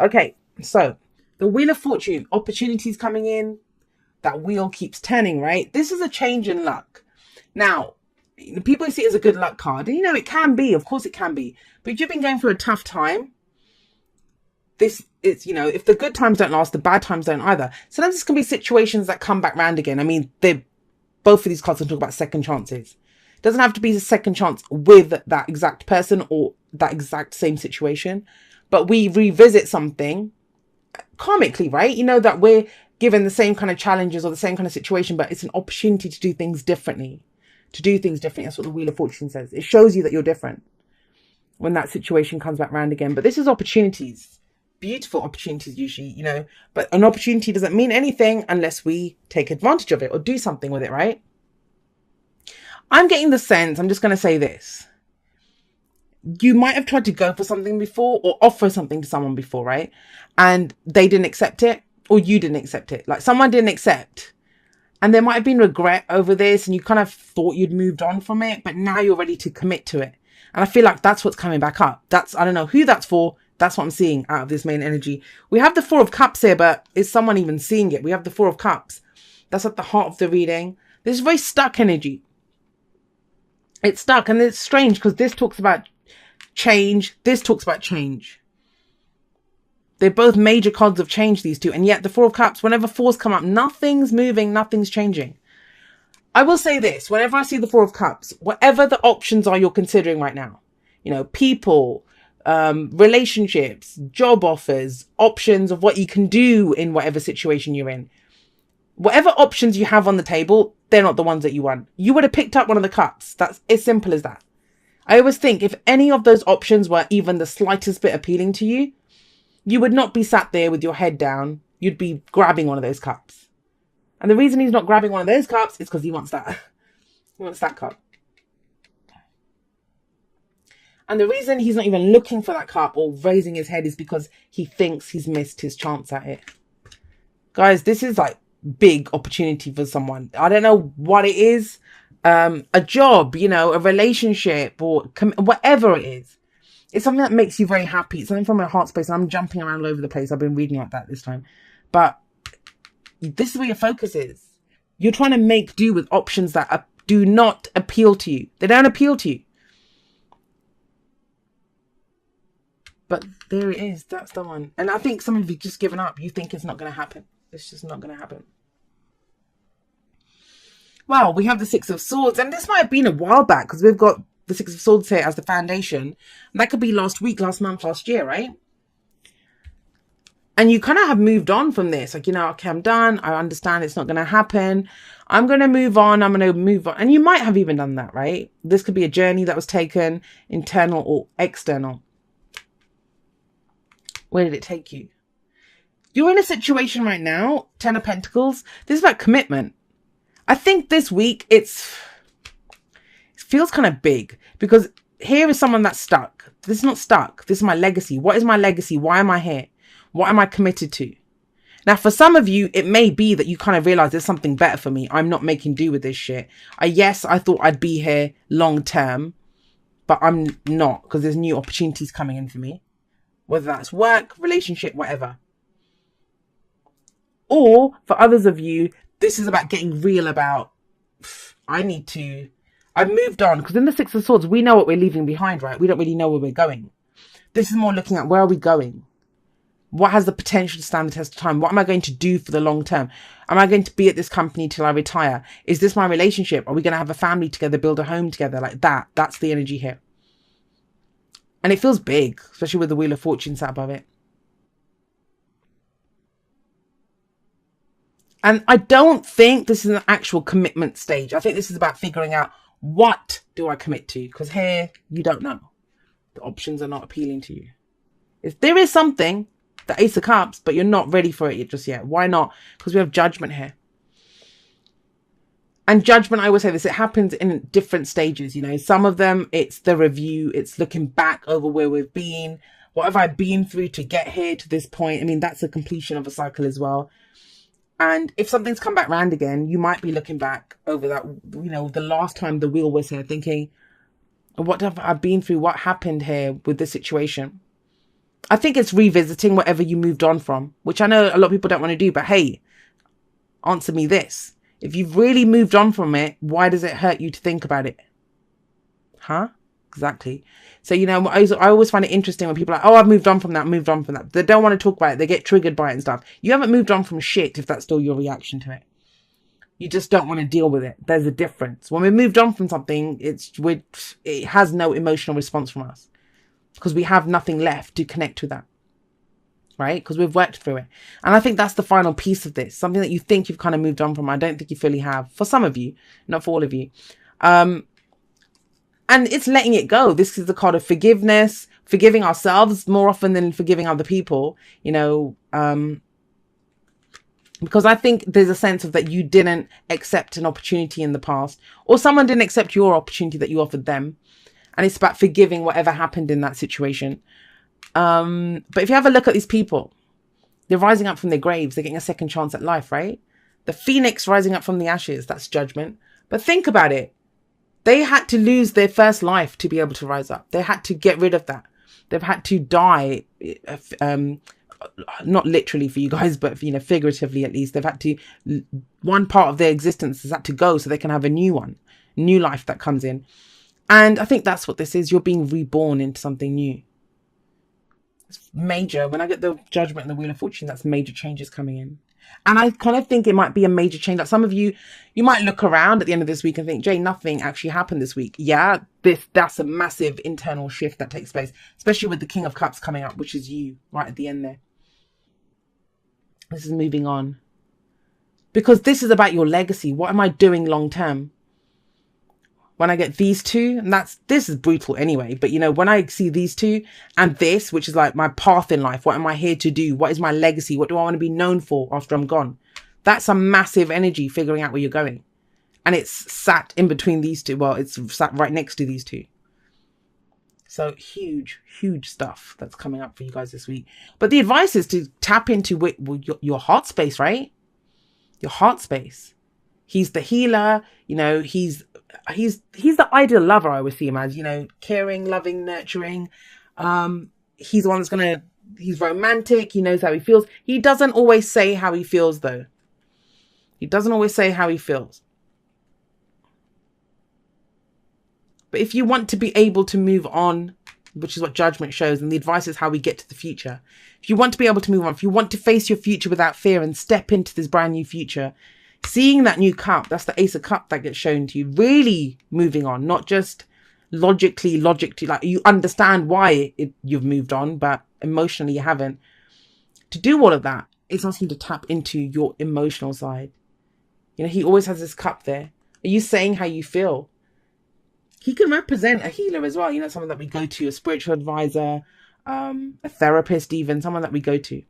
Okay, so the Wheel of Fortune, opportunities coming in, that wheel keeps turning, right? This is a change in luck. Now, people see it as a good luck card. And, it can be. Of course it can be. But if you've been going through a tough time, it's, if the good times don't last, the bad times don't either. Sometimes this can be situations that come back round again. I mean, both of these cards can talk about second chances. It doesn't have to be a second chance with that exact person or that exact same situation. But we revisit something karmically, right? That we're given the same kind of challenges or the same kind of situation, but it's an opportunity to do things differently. That's what the Wheel of Fortune says. It shows you that you're different when that situation comes back round again. But this is opportunities, beautiful opportunities usually, but an opportunity doesn't mean anything unless we take advantage of it or do something with it, right? I'm getting the sense, I'm just going to say this. You might have tried to go for something before or offer something to someone before, right? And they didn't accept it, or you didn't accept it. Like someone didn't accept. And there might have been regret over this and you kind of thought you'd moved on from it, but now you're ready to commit to it. And I feel like that's what's coming back up. I don't know who that's for. That's what I'm seeing out of this main energy. We have the Four of Cups here, but is someone even seeing it? We have the Four of Cups. That's at the heart of the reading. This is very stuck energy. It's stuck, and it's strange because this talks about change. This talks about change. They're both major cards of change, these two. And yet the Four of Cups, whenever fours come up, nothing's moving, nothing's changing. I will say this, whenever I see the Four of Cups, whatever the options are you're considering right now, people, relationships, job offers, options of what you can do in whatever situation you're in. Whatever options you have on the table, they're not the ones that you want. You would have picked up one of the cups. That's as simple as that. I always think if any of those options were even the slightest bit appealing to you, you would not be sat there with your head down. You'd be grabbing one of those cups. And the reason he's not grabbing one of those cups is because he wants that. He wants that cup. And the reason he's not even looking for that cup or raising his head is because he thinks he's missed his chance at it. Guys, this is like big opportunity for someone. I don't know what it is. A job, a relationship or whatever it is. It's something that makes you very happy. It's something from my heart space. And I'm jumping around all over the place. I've been reading like that this time. But this is where your focus is. You're trying to make do with options that do not appeal to you. They don't appeal to you. But there it is. That's the one. And I think some of you just given up. You think it's not going to happen. It's just not going to happen. Well, we have the Six of Swords. And this might have been a while back because we've got the Six of Swords here as the foundation. And that could be last week, last month, last year, right? And you kind of have moved on from this. Like, okay, I'm done. I understand it's not going to happen. I'm going to move on. I'm going to move on. And you might have even done that, right? This could be a journey that was taken, internal or external. Where did it take you? You're in a situation right now, Ten of Pentacles. This is about commitment. I think this week it feels kind of big because here is someone that's stuck. This is not stuck. This is my legacy. What is my legacy? Why am I here? What am I committed to? Now, for some of you, it may be that you kind of realize there's something better for me. I'm not making do with this shit. Yes, I thought I'd be here long term, but I'm not because there's new opportunities coming in for me. Whether that's work, relationship, whatever. Or for others of you, this is about getting real about, I've moved on. Because in the Six of Swords, we know what we're leaving behind, right? We don't really know where we're going. This is more looking at where are we going? What has the potential to stand the test of time? What am I going to do for the long term? Am I going to be at this company till I retire? Is this my relationship? Are we going to have a family together, build a home together like that? That's the energy here. And it feels big, especially with the Wheel of Fortune sat above it. And I don't think this is an actual commitment stage. I think this is about figuring out what do I commit to? Because here, you don't know. The options are not appealing to you. If there is something, the Ace of Cups, but you're not ready for it just yet. Why not? Because we have Judgment here. And Judgment, I always say this, it happens in different stages. Some of them, it's the review. It's looking back over where we've been. What have I been through to get here to this point? I mean, that's a completion of a cycle as well. And if something's come back round again, you might be looking back over that, the last time the wheel was here thinking, what have I been through? What happened here with this situation? I think it's revisiting whatever you moved on from, which I know a lot of people don't want to do, but hey, answer me this. If you've really moved on from it, why does it hurt you to think about it? Huh? Exactly. So, you know, I always find it interesting when people are like, oh, I've moved on from that, moved on from that. They don't want to talk about it. They get triggered by it and stuff. You haven't moved on from shit if that's still your reaction to it. You just don't want to deal with it. There's a difference. When we moved on from something, it has no emotional response from us because we have nothing left to connect with that. Right? Because we've worked through it. And I think that's the final piece of this. Something that you think you've kind of moved on from. I don't think you fully have. For some of you, not for all of you. And it's letting it go. This is the card of forgiveness, forgiving ourselves more often than forgiving other people, you know, because I think there's a sense of that you didn't accept an opportunity in the past, or someone didn't accept your opportunity that you offered them. And it's about forgiving whatever happened in that situation. But if you have a look at these people, they're rising up from their graves. They're getting a second chance at life, right? The phoenix rising up from the ashes, that's judgment. But think about it. They had to lose their first life to be able to rise up. They had to get rid of that. They've had to die, not literally for you guys, but, you know, figuratively at least. They've had to, one part of their existence has had to go so they can have a new one, new life that comes in. And I think that's what this is. You're being reborn into something new. It's major. When I get the judgment and the wheel of fortune, that's major changes coming in. And I kind of think it might be a major change. Like some of you, you might look around at the end of this week and think, Jay, nothing actually happened this week. Yeah, that's a massive internal shift that takes place, especially with the King of Cups coming up, which is you right at the end there. This is moving on. Because this is about your legacy. What am I doing long term? When I get these two, and this is brutal anyway, but you know, when I see these two and this, which is like my path in life, what am I here to do? What is my legacy? What do I want to be known for after I'm gone? That's a massive energy figuring out where you're going. And it's sat in between these two. Well, it's sat right next to these two. So huge, huge stuff that's coming up for you guys this week. But the advice is to tap into your heart space, right? Your heart space. He's the healer, you know, he's the ideal lover. I always see him as, you know, caring, loving, nurturing. He's the one that's he's romantic. He knows how he feels. He doesn't always say how he feels though. He doesn't always say how he feels. But if you want to be able to move on, which is what judgment shows, and the advice is how we get to the future. If you want to be able to move on, if you want to face your future without fear and step into this brand new future, seeing that new cup, that's the Ace of Cup that gets shown to you, really moving on, not just logically, like you understand why you've moved on, but emotionally you haven't. To do all of that, it's asking you to tap into your emotional side. You know, he always has this cup there. Are you saying how you feel? He can represent a healer as well. You know, someone that we go to, a spiritual advisor, a therapist even, someone that we go to.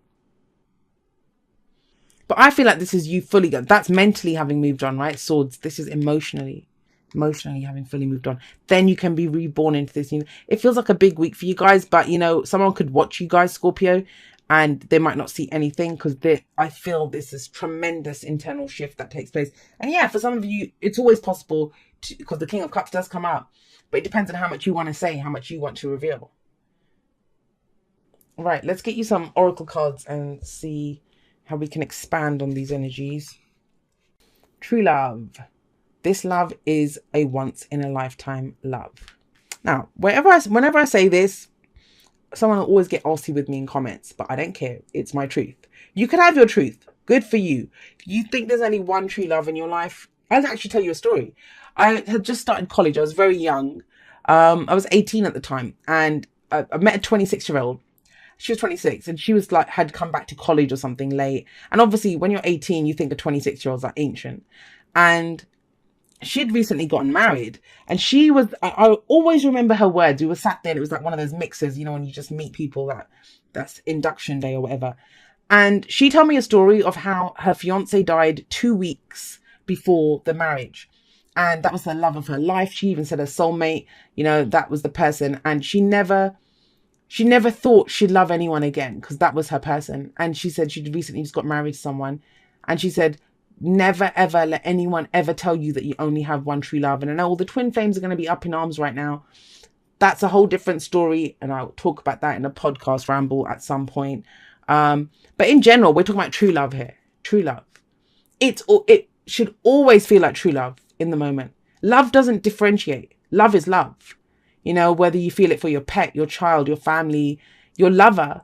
But I feel like this is you fully, that's mentally having moved on, right? Swords, this is emotionally having fully moved on. Then you can be reborn into this. You know, it feels like a big week for you guys, but you know, someone could watch you guys, Scorpio, and they might not see anything because I feel this is tremendous internal shift that takes place. And yeah, for some of you, it's always possible because the King of Cups does come out, but it depends on how much you want to say, how much you want to reveal. Right, let's get you some oracle cards and see how we can expand on these energies. True love. This love is a once in a lifetime love. Now, whenever I say this, someone will always get arsy with me in comments, but I don't care. It's my truth. You can have your truth. Good for you. If you think there's only one true love in your life, I'll actually tell you a story. I had just started college. I was very young. I was 18 at the time, and I met a 26-year-old. She was 26 and she was like, had come back to college or something late. And obviously when you're 18, you think a 26-year-old's like ancient. And she'd recently gotten married, and she was, I always remember her words. We were sat there, and it was like one of those mixers, you know, when you just meet people that's induction day or whatever. And she told me a story of how her fiance died 2 weeks before the marriage. And that was the love of her life. She even said her soulmate, you know, that was the person. And she never thought she'd love anyone again because that was her person. And she said she'd recently just got married to someone. And she said, never, ever let anyone ever tell you that you only have one true love. And I know all the twin flames are going to be up in arms right now. That's a whole different story, and I'll talk about that in a podcast ramble at some point. But in general, we're talking about true love here. True love. It should always feel like true love in the moment. Love doesn't differentiate. Love is love. You know, whether you feel it for your pet, your child, your family, your lover,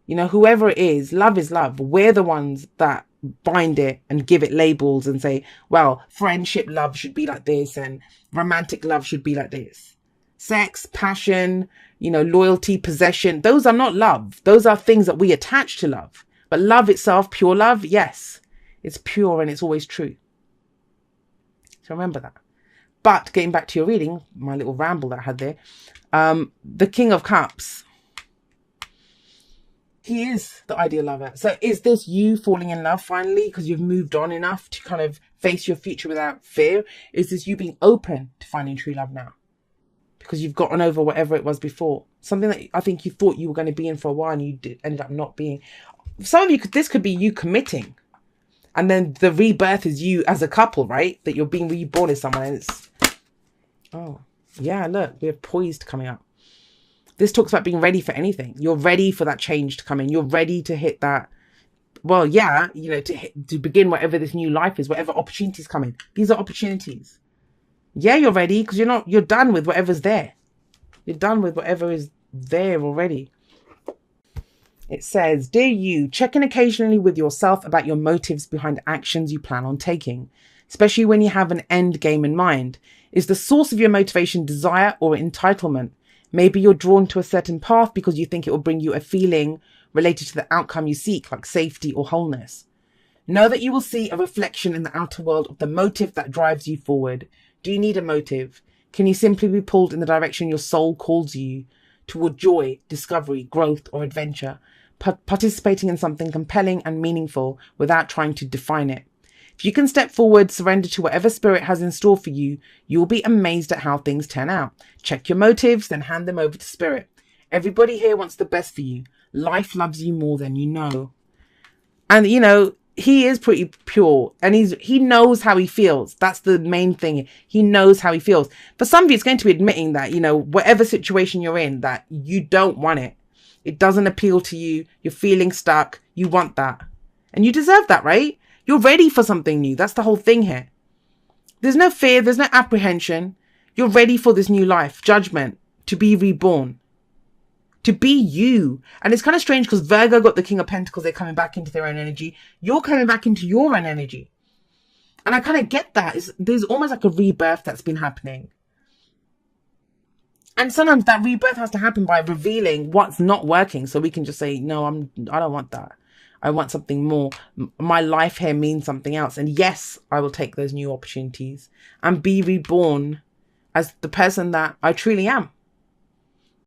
you know, whoever it is love. We're the ones that bind it and give it labels and say, well, friendship love should be like this and romantic love should be like this. Sex, passion, you know, loyalty, possession, those are not love. Those are things that we attach to love. But love itself, pure love, yes, it's pure and it's always true. So remember that. But getting back to your reading, my little ramble that I had there, the King of Cups, he is the ideal lover. So is this you falling in love finally because you've moved on enough to kind of face your future without fear? Is this you being open to finding true love now? Because you've gotten over whatever it was before. Something that I think you thought you were going to be in for a while and you ended up not being. Some of you, this could be you committing. And then the rebirth is you as a couple, right? That you're being reborn as someone. And it's, oh, yeah, look, we have poised coming up. This talks about being ready for anything. You're ready for that change to come in. You're ready to hit that. Well, yeah, you know, to begin whatever this new life is, whatever opportunities come in. These are opportunities. Yeah, you're ready because you're done with whatever's there. You're done with whatever is there already. It says, dear you, check in occasionally with yourself about your motives behind actions you plan on taking, especially when you have an end game in mind. Is the source of your motivation desire or entitlement? Maybe you're drawn to a certain path because you think it will bring you a feeling related to the outcome you seek, like safety or wholeness. Know that you will see a reflection in the outer world of the motive that drives you forward. Do you need a motive? Can you simply be pulled in the direction your soul calls you toward joy, discovery, growth, or adventure, participating in something compelling and meaningful without trying to define it? If you can step forward, surrender to whatever spirit has in store for you, you will be amazed at how things turn out. Check your motives, then hand them over to spirit. Everybody here wants the best for you. Life loves you more than you know. And, you know, he is pretty pure and he knows how he feels. That's the main thing. He knows how he feels. For some of you, it's going to be admitting that, you know, whatever situation you're in, that you don't want it. It doesn't appeal to you. You're feeling stuck. You want that. And you deserve that, right? You're ready for something new. That's the whole thing here. There's no fear. There's no apprehension. You're ready for this new life, judgment, to be reborn, to be you. And it's kind of strange because Virgo got the King of Pentacles. They're coming back into their own energy. You're coming back into your own energy. And I kind of get that. There's almost like a rebirth that's been happening. And sometimes that rebirth has to happen by revealing what's not working. So we can just say, no, I don't want that. I want something more. My life here means something else. And yes, I will take those new opportunities and be reborn as the person that I truly am.